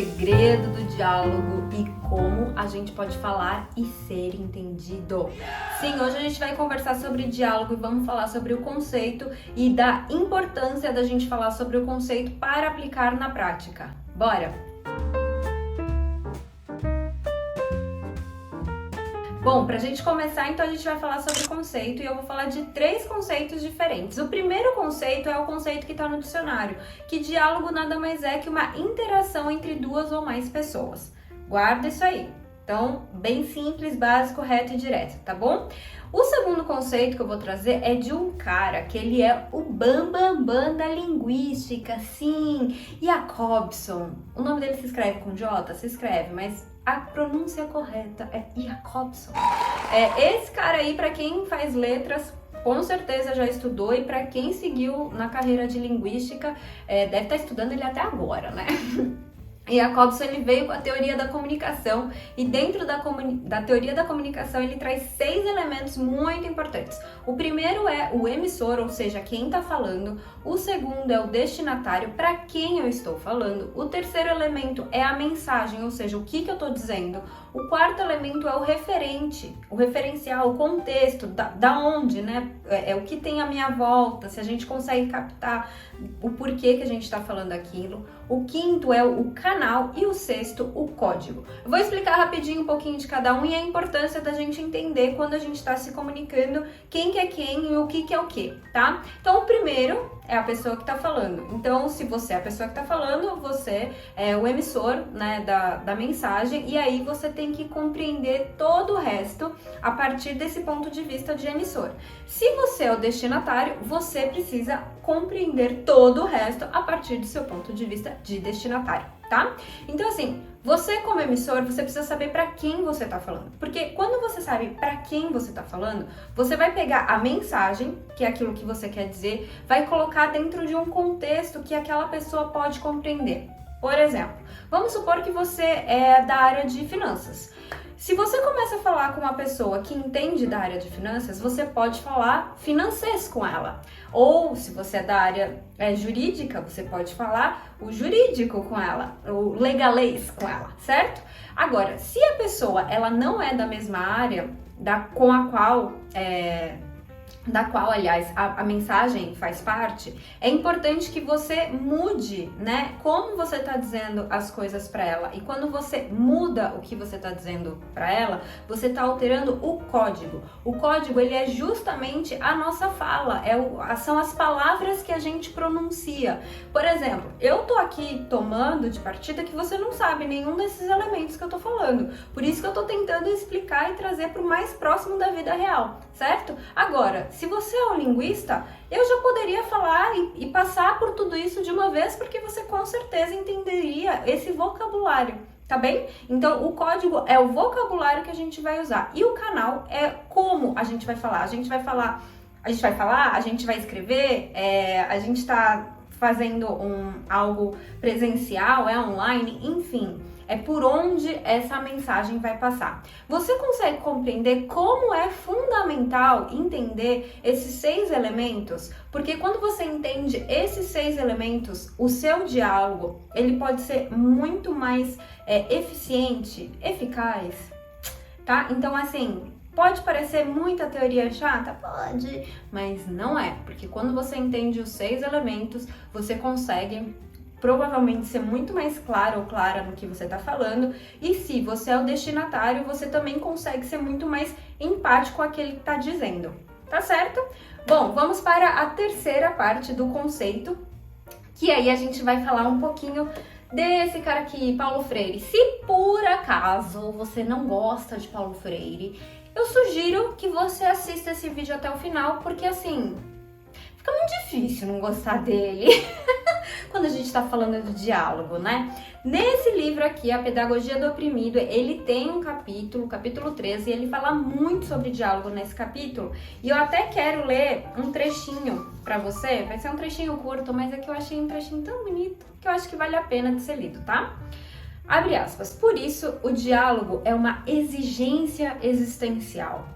segredo do diálogo e como a gente pode falar e ser entendido. Sim, hoje a gente vai conversar sobre diálogo e vamos falar sobre o conceito e da importância da gente falar sobre o conceito para aplicar na prática. Bora! Bom, pra gente começar, então a gente vai falar sobre o conceito e eu vou falar de 3 conceitos diferentes. O primeiro conceito é o conceito que está no dicionário, que diálogo nada mais é que uma interação entre 2 ou mais pessoas. Guarda isso aí. Então, bem simples, básico, reto e direto, tá bom? O segundo conceito que eu vou trazer é de um cara que ele é o bambambam da linguística, sim, Jacobson. O nome dele se escreve com J? Se escreve, mas a pronúncia correta é Jacobson. Esse cara aí, para quem faz letras, com certeza já estudou, e para quem seguiu na carreira de linguística, deve estar estudando ele até agora, né? E Jacobson, ele veio com a teoria da comunicação, e dentro da teoria da comunicação ele traz 6 elementos muito importantes. O primeiro é o emissor, ou seja, quem está falando. O segundo é o destinatário, para quem eu estou falando. O terceiro elemento é a mensagem, ou seja, o que eu estou dizendo. O quarto elemento é o referente, o referencial, o contexto, da onde, né? É o que tem à minha volta, se a gente consegue captar o porquê que a gente está falando aquilo. O quinto é o canal e o sexto, o código. Eu vou explicar rapidinho um pouquinho de cada um e a importância da gente entender quando a gente está se comunicando quem que é quem e o que é o que, tá? Então, o primeiro é a pessoa que está falando. Então, se você é a pessoa que está falando, você é o emissor, né, da mensagem, e aí você tem que compreender todo o resto a partir desse ponto de vista de emissor. Se você é o destinatário, você precisa compreender todo o resto a partir do seu ponto de vista de destinatário, tá? Então, assim, você como emissor, você precisa saber para quem você está falando. Porque quando você sabe para quem você está falando, você vai pegar a mensagem, que é aquilo que você quer dizer, vai colocar dentro de um contexto que aquela pessoa pode compreender. Por exemplo, vamos supor que você é da área de finanças. Se você começa a falar com uma pessoa que entende da área de finanças, você pode falar financês com ela. Ou, se você é da área jurídica, você pode falar o jurídico com ela, o legalês com ela, certo? Agora, se a pessoa ela não é da mesma área da qual, aliás, a mensagem faz parte, é importante que você mude, né, como você está dizendo as coisas para ela. E quando você muda o que você está dizendo para ela, você está alterando o código. O código, ele é justamente a nossa fala, são as palavras que a gente pronuncia. Por exemplo, eu tô aqui tomando de partida que você não sabe nenhum desses elementos que eu tô falando. Por isso que eu tô tentando explicar e trazer para o mais próximo da vida real, certo? Agora, se você é um linguista, eu já poderia falar e passar por tudo isso de uma vez, porque você com certeza entenderia esse vocabulário, tá bem? Então, o código é o vocabulário que a gente vai usar, e o canal é como a gente vai falar. A gente vai escrever, a gente está fazendo algo presencial, online, enfim. É por onde essa mensagem vai passar. Você consegue compreender como é fundamental entender esses 6 elementos? Porque quando você entende esses 6 elementos, o seu diálogo, ele pode ser muito mais eficiente, eficaz, tá? Então, assim, pode parecer muita teoria chata? Pode, mas não é. Porque quando você entende os 6 elementos, você consegue provavelmente ser muito mais claro ou clara no que você está falando, e se você é o destinatário, você também consegue ser muito mais empático com aquele que está dizendo, tá certo? Bom, vamos para a terceira parte do conceito, que aí a gente vai falar um pouquinho desse cara aqui, Paulo Freire. Se por acaso você não gosta de Paulo Freire, eu sugiro que você assista esse vídeo até o final, porque assim, fica muito difícil não gostar dele quando a gente está falando do diálogo, né? Nesse livro aqui, A Pedagogia do Oprimido, ele tem um capítulo, capítulo 13, e ele fala muito sobre diálogo nesse capítulo. E eu até quero ler um trechinho para você, vai ser um trechinho curto, mas é que eu achei um trechinho tão bonito que eu acho que vale a pena de ser lido, tá? Abre aspas. Por isso, o diálogo é uma exigência existencial.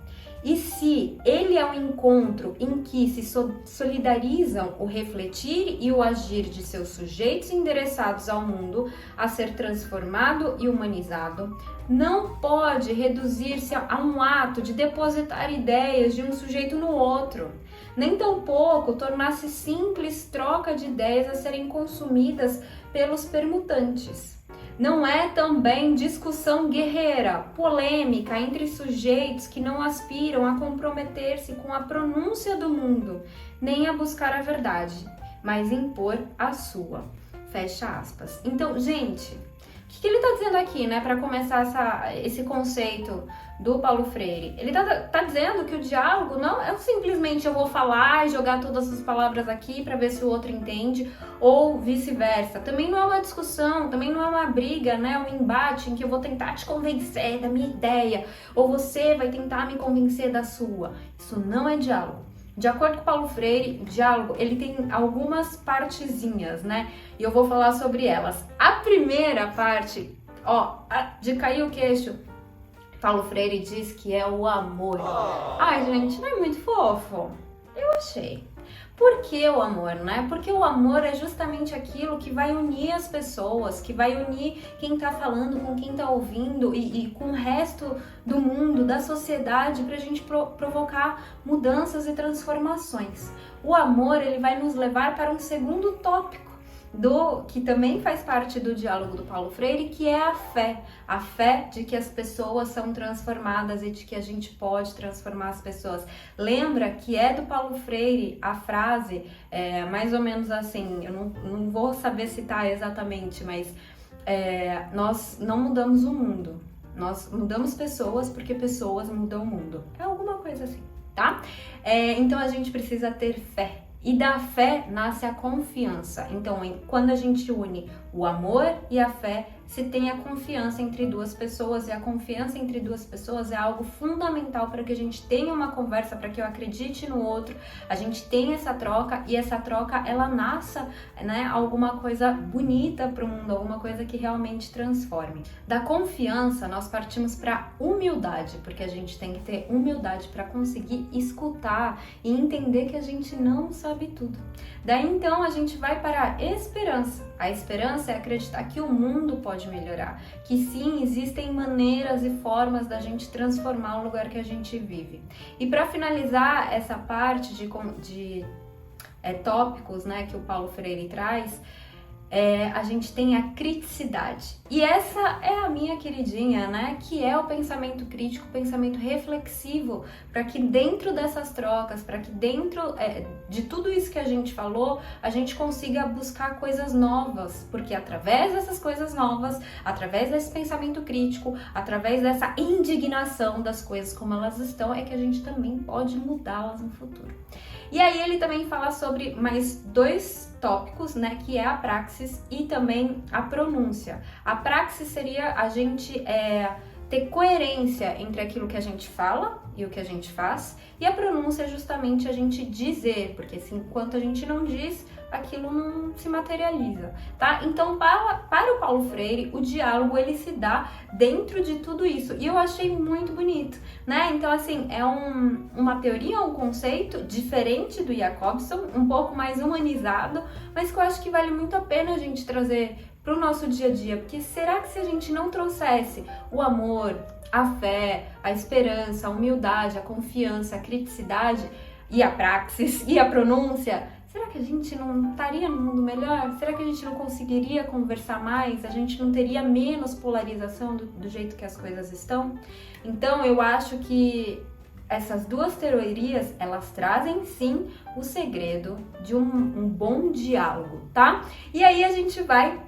E se ele é um encontro em que se solidarizam o refletir e o agir de seus sujeitos endereçados ao mundo a ser transformado e humanizado, não pode reduzir-se a um ato de depositar ideias de um sujeito no outro, nem tampouco tornar-se simples troca de ideias a serem consumidas pelos permutantes. Não é também discussão guerreira, polêmica entre sujeitos que não aspiram a comprometer-se com a pronúncia do mundo, nem a buscar a verdade, mas impor a sua. Fecha aspas. Então, gente, o que ele está dizendo aqui, né, para começar esse conceito do Paulo Freire? Ele tá dizendo que o diálogo não é simplesmente eu vou falar e jogar todas as palavras aqui para ver se o outro entende, ou vice-versa. Também não é uma discussão, também não é uma briga, né, um embate em que eu vou tentar te convencer da minha ideia, ou você vai tentar me convencer da sua. Isso não é diálogo. De acordo com Paulo Freire, o diálogo, ele tem algumas partezinhas, né? E eu vou falar sobre elas. A primeira parte, ó, de cair o queixo, Paulo Freire diz que é o amor. Ai, gente, não é muito fofo? Eu achei. Por que o amor, né? Porque o amor é justamente aquilo que vai unir as pessoas, que vai unir quem tá falando com quem tá ouvindo e com o resto do mundo, da sociedade, pra gente provocar mudanças e transformações. O amor, ele vai nos levar para um segundo tópico, que também faz parte do diálogo do Paulo Freire, que é a fé de que as pessoas são transformadas e de que a gente pode transformar as pessoas. Lembra que é do Paulo Freire a frase, mais ou menos assim, eu não vou saber citar exatamente, mas nós não mudamos o mundo, nós mudamos pessoas porque pessoas mudam o mundo. É alguma coisa assim, tá? Então a gente precisa ter fé. E da fé nasce a confiança. Então, quando a gente une o amor e a fé, se tem a confiança entre duas pessoas, e a confiança entre duas pessoas é algo fundamental para que a gente tenha uma conversa, para que eu acredite no outro, a gente tenha essa troca, e essa troca, ela nasça, né, alguma coisa bonita para o mundo, alguma coisa que realmente transforme. Da confiança, nós partimos para humildade, porque a gente tem que ter humildade para conseguir escutar e entender que a gente não sabe tudo. Daí, então, a gente vai para a esperança. A esperança é acreditar que o mundo pode melhorar, que sim, existem maneiras e formas da gente transformar o lugar que a gente vive. E para finalizar essa parte de tópicos, né, que o Paulo Freire traz, a gente tem a criticidade. E essa é a minha queridinha, né? Que é o pensamento crítico, o pensamento reflexivo, para que dentro dessas trocas, para que dentro de tudo isso que a gente falou, a gente consiga buscar coisas novas, porque através dessas coisas novas, através desse pensamento crítico, através dessa indignação das coisas como elas estão, é que a gente também pode mudá-las no futuro. E aí ele também fala sobre mais dois tópicos, né, que é a praxis e também a pronúncia. A praxis seria a gente ter coerência entre aquilo que a gente fala e o que a gente faz, e a pronúncia é justamente a gente dizer, porque assim, enquanto a gente não diz, aquilo não se materializa, tá? Então, para o Paulo Freire, o diálogo, ele se dá dentro de tudo isso, e eu achei muito bonito, né? Então, assim, é uma teoria, um conceito diferente do Jacobson, um pouco mais humanizado, mas que eu acho que vale muito a pena a gente trazer para o nosso dia a dia, porque será que se a gente não trouxesse o amor, a fé, a esperança, a humildade, a confiança, a criticidade e a praxis e a pronúncia, será que a gente não estaria no mundo melhor? Será que a gente não conseguiria conversar mais? A gente não teria menos polarização do jeito que as coisas estão? Então, eu acho que essas duas teorias, elas trazem sim o segredo de um bom diálogo, tá? E aí a gente vai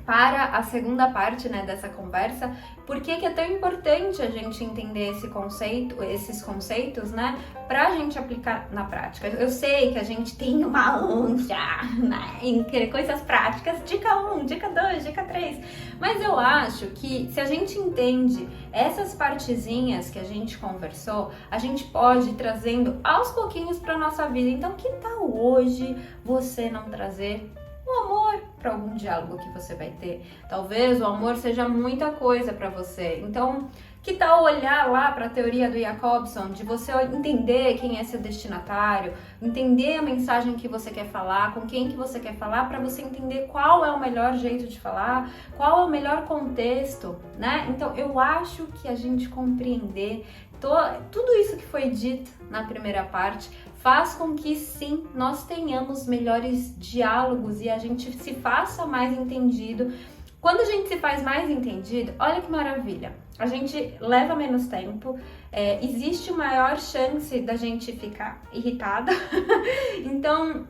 para a segunda parte, né, dessa conversa. Por que é tão importante a gente entender esses conceitos, né, pra gente aplicar na prática? Eu sei que a gente tem uma ânsia, né, em querer coisas práticas, dica 1, dica 2, dica 3, mas eu acho que se a gente entende essas partezinhas que a gente conversou, a gente pode ir trazendo aos pouquinhos pra nossa vida. Então, que tal hoje você não trazer o amor para algum diálogo que você vai ter? Talvez o amor seja muita coisa para você. Então, Que tal olhar lá para a teoria do Jacobson, de você entender quem é seu destinatário, entender a mensagem que você quer falar, com quem que você quer falar, para você entender qual é o melhor jeito de falar, qual é o melhor contexto, né? Então eu acho que a gente compreender tudo isso que foi dito na primeira parte faz com que sim, nós tenhamos melhores diálogos e a gente se faça mais entendido. Quando a gente se faz mais entendido, olha que maravilha, a gente leva menos tempo, existe maior chance da gente ficar irritada, então,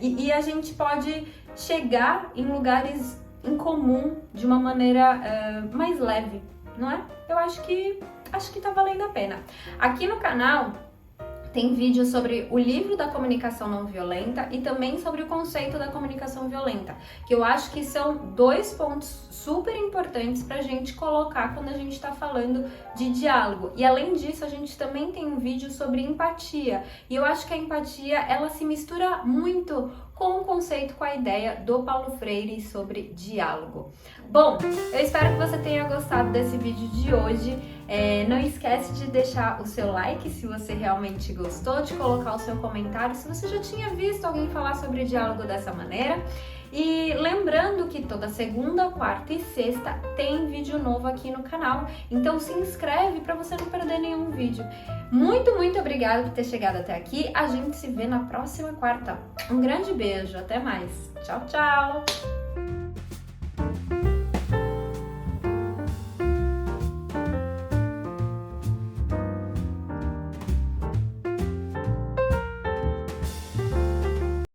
e a gente pode chegar em lugares em comum de uma maneira mais leve, não é? Eu acho que tá valendo a pena. Aqui no canal tem vídeo sobre o livro da comunicação não violenta e também sobre o conceito da comunicação violenta, que eu acho que são 2 pontos super importantes para a gente colocar quando a gente está falando de diálogo. E além disso, a gente também tem um vídeo sobre empatia. E eu acho que a empatia, ela se mistura muito com o conceito, com a ideia do Paulo Freire sobre diálogo. Bom, eu espero que você tenha gostado desse vídeo de hoje. Não esquece de deixar o seu like se você realmente gostou, de colocar o seu comentário se você já tinha visto alguém falar sobre diálogo dessa maneira. E lembrando que toda segunda, quarta e sexta tem vídeo novo aqui no canal, então se inscreve para você não perder nenhum vídeo. Muito, muito obrigada por ter chegado até aqui. A gente se vê na próxima quarta. Um grande beijo, até mais. Tchau, tchau!